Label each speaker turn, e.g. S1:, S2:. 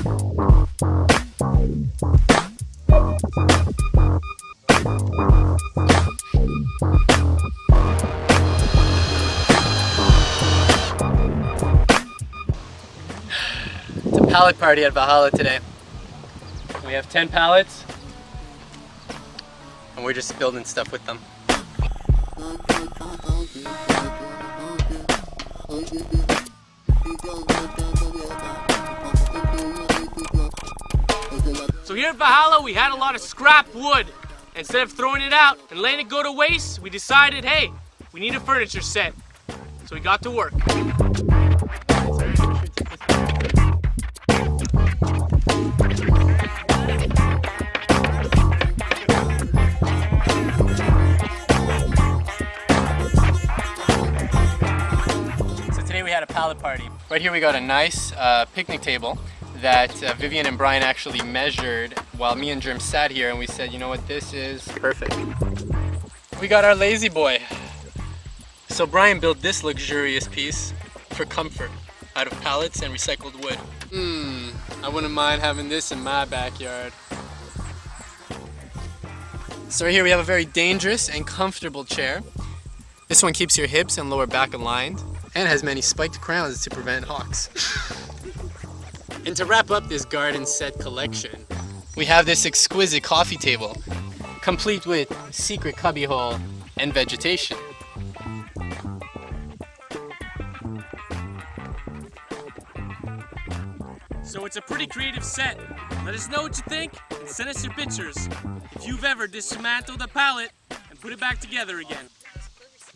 S1: It's a pallet party at Valhalla today. We have 10 pallets and we're just building stuff with them.
S2: So here at Valhalla, we had a lot of scrap wood. Instead of throwing it out and letting it go to waste, we decided, hey, we need a furniture set. So we got to work.
S1: So today we had a pallet party. Right here we got a nice picnic table that Vivian and Brian actually measured while me and Germ sat here, and we said, you know what, this is perfect. We got our lazy boy. So Brian built this luxurious piece for comfort out of pallets and recycled wood. I wouldn't mind having this in my backyard. So right here we have a very dangerous and comfortable chair. This one keeps your hips and lower back aligned and has many spiked crowns to prevent hawks. And to wrap up this garden set collection, we have this exquisite coffee table, complete with secret cubbyhole and vegetation.
S2: So it's a pretty creative set. Let us know what you think and send us your pictures if you've ever dismantled a pallet and put it back together again.